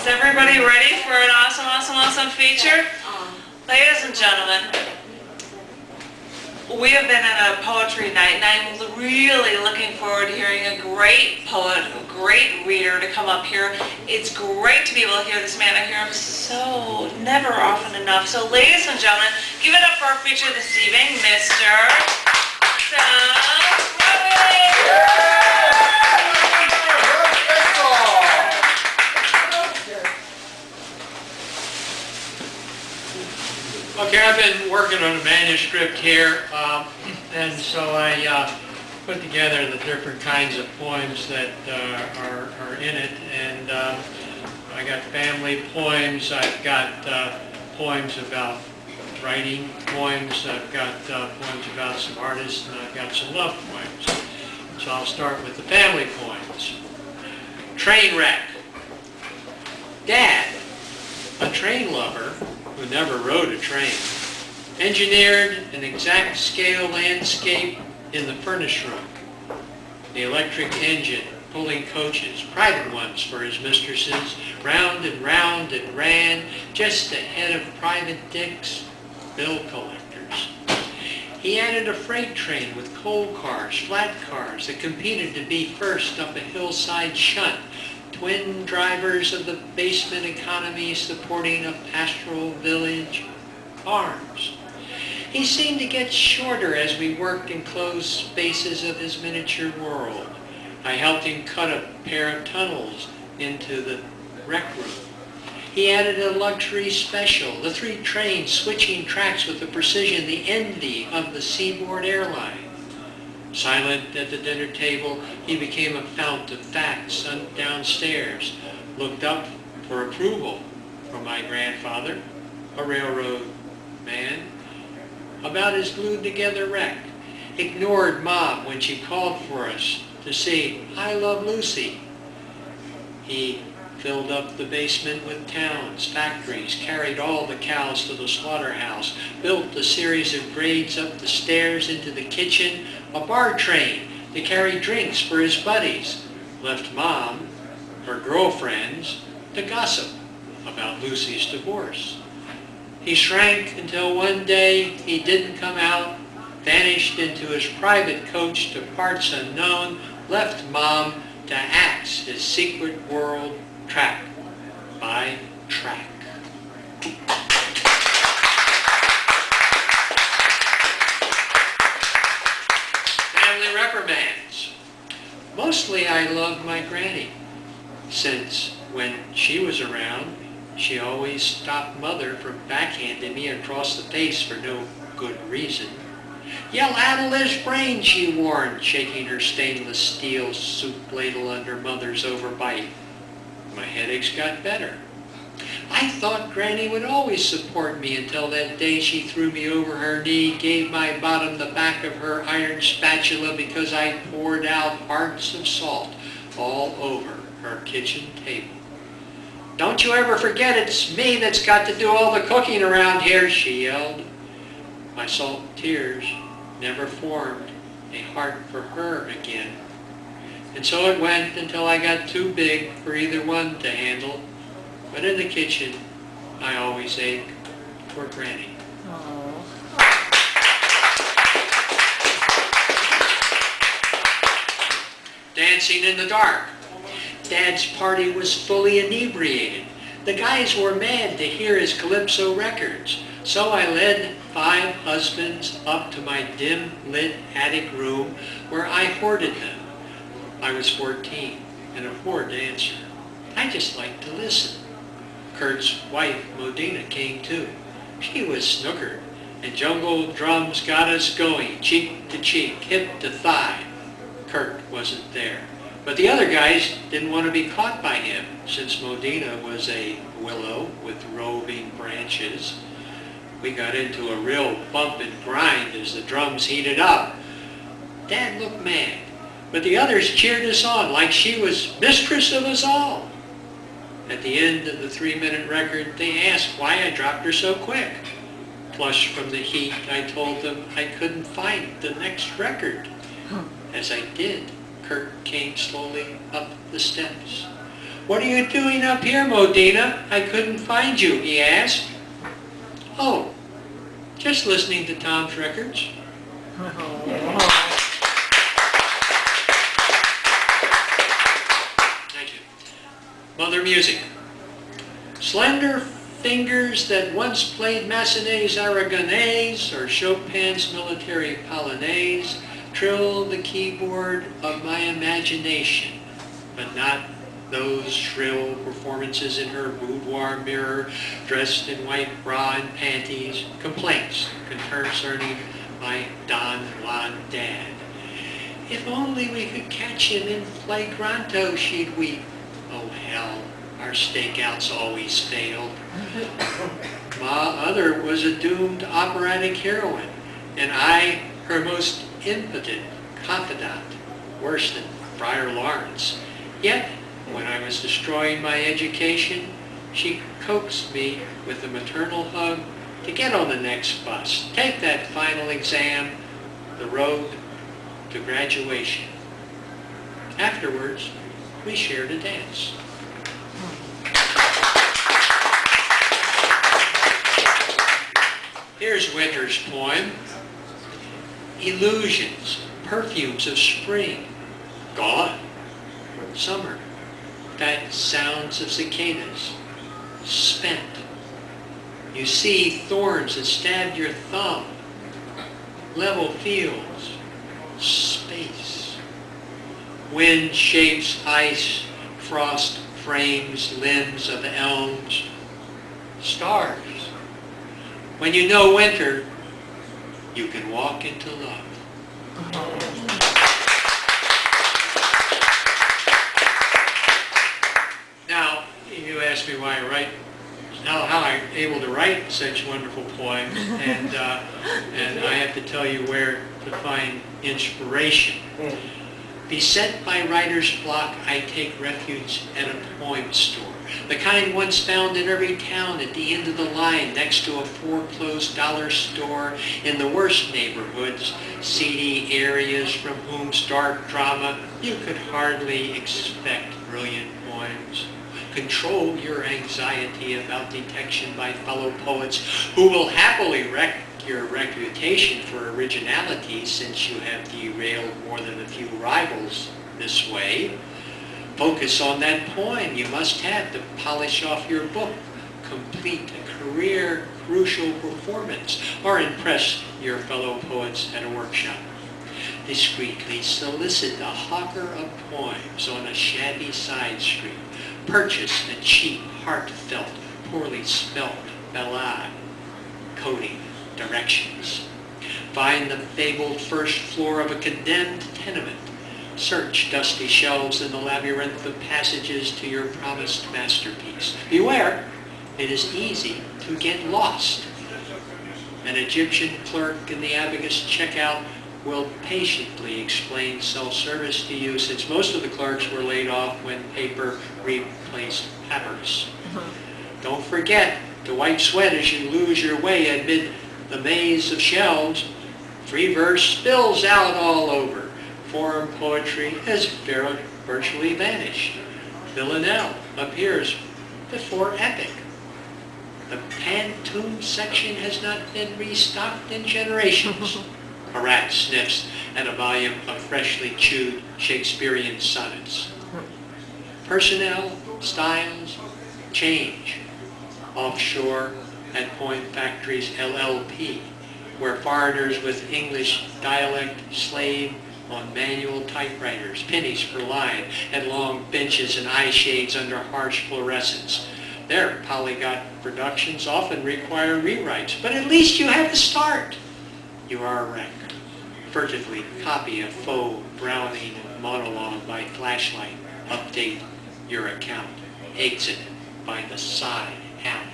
Is everybody ready for an awesome, awesome, awesome feature? Ladies and gentlemen, we have been in a poetry night, and I'm really looking forward to hearing a great poet, a great reader to come up here. It's great to be able to hear this man. I hear him so never often enough. So ladies and gentlemen, give it up for our feature this evening, Mr. Tom Roby. Okay, I've been working on a manuscript here, and so I put together the different kinds of poems that are in it, and I got family poems, I've got poems about writing poems, I've got poems about some artists, and I've got some love poems. So I'll start with the family poems. Train wreck. Dad, a train lover who never rode a train, engineered an exact scale landscape in the furnace room. The electric engine pulling coaches, private ones for his mistresses, round it ran, just ahead of Private Dick's bill collectors. He added a freight train with coal cars, flat cars that competed to be first up a hillside shunt, twin drivers of the basement economy supporting a pastoral village, farms. He seemed to get shorter as we worked in closed spaces of his miniature world. I helped him cut a pair of tunnels into the rec room. He added a luxury special, the 3 trains switching tracks with the precision, the envy of the Seaboard airline. Silent at the dinner table, he became a fount of facts downstairs, looked up for approval from my grandfather, a railroad man, about his glued-together wreck, ignored Mom when she called for us to see I Love Lucy. He filled up the basement with towns, factories, carried all the cows to the slaughterhouse, built a series of grades up the stairs into the kitchen, a bar train to carry drinks for his buddies, left Mom, her girlfriends, to gossip about Lucy's divorce. He shrank until one day he didn't come out, vanished into his private coach to parts unknown, left Mom to axe his secret world track by track. Family reprimands. Mostly I loved my granny, since when she was around, she always stopped Mother from backhanding me across the face for no good reason. You'll addle his brain, she warned, shaking her stainless steel soup ladle under Mother's overbite. My headaches got better. I thought Granny would always support me until that day she threw me over her knee, gave my bottom the back of her iron spatula because I poured out hearts of salt all over her kitchen table. Don't you ever forget it's me that's got to do all the cooking around here, she yelled. My salt tears never formed a heart for her again. And so it went until I got too big for either one to handle. But in the kitchen, I always ache for Granny. Dancing in the dark. Dad's party was fully inebriated. The guys were mad to hear his Calypso records. So I led 5 husbands up to my dim-lit attic room where I hoarded them. I was 14 and a poor dancer. I just liked to listen. Kurt's wife, Modena, came too. She was snookered, and jungle drums got us going, cheek to cheek, hip to thigh. Kurt wasn't there. But the other guys didn't want to be caught by him, since Modena was a willow with roving branches. We got into a real bump and grind as the drums heated up. Dad looked mad, but the others cheered us on like she was mistress of us all. At the end of the 3-minute record, they asked why I dropped her so quick. Flushed from the heat, I told them I couldn't find the next record. As I did, Kurt came slowly up the steps. "What are you doing up here, Modena? I couldn't find you," he asked. "Oh, just listening to Tom's records." Thank you. Mother music. Slender fingers that once played Massenet's Aragonese or Chopin's military polonaise trill the keyboard of my imagination, but not those shrill performances in her boudoir mirror, dressed in white bra and panties, complaints concerning my Don Juan dad. "If only we could catch him in flagranto," she'd weep. "Oh hell, our stakeouts always failed." Ma other was a doomed operatic heroine, and I her most impotent confidant, worse than Friar Lawrence. Yet, when I was destroying my education, she coaxed me with a maternal hug to get on the next bus, take that final exam, the road to graduation. Afterwards, we shared a dance. Here's Winter's poem. Illusions, perfumes of spring, gone. Summer, that sounds of cicadas, spent. You see thorns that stabbed your thumb, level fields, space. Wind shapes ice, frost frames limbs of elms, stars. When you know winter, you can walk into love. Now, you ask me why I write, how I'm able to write such wonderful poems, and I have to tell you where to find inspiration. Beset by writer's block, I take refuge at a poem store. The kind once found in every town at the end of the line next to a foreclosed dollar store in the worst neighborhoods, seedy areas from whose dark drama you could hardly expect brilliant poems. Control your anxiety about detection by fellow poets who will happily wreck your reputation for originality since you have derailed more than a few rivals this way. Focus on that poem you must have to polish off your book, complete a career crucial performance, or impress your fellow poets at a workshop. Discreetly solicit a hawker of poems on a shabby side street. Purchase a cheap, heartfelt, poorly spelt ballade, coding, directions. Find the fabled first floor of a condemned tenement. Search dusty shelves in the labyrinth of passages to your promised masterpiece. Beware, it is easy to get lost. An Egyptian clerk in the Abacus checkout will patiently explain self-service to you, since most of the clerks were laid off when paper replaced papyrus. Don't forget to wipe sweat as you lose your way amid the maze of shelves. Free verse spills out all over. Foreign poetry has virtually vanished. Villanelle appears before epic. The pantoum section has not been restocked in generations. A rat sniffs at a volume of freshly chewed Shakespearean sonnets. Personnel, styles, change. Offshore at Poem Factory's LLP, where foreigners with English dialect slave on manual typewriters, pennies per line, and long benches and eye shades under harsh fluorescence. Their polyglot productions often require rewrites, but at least you have a start. You are a wreck. Furtively copy a faux Browning monologue by flashlight. Update your account. Exit by the side alley.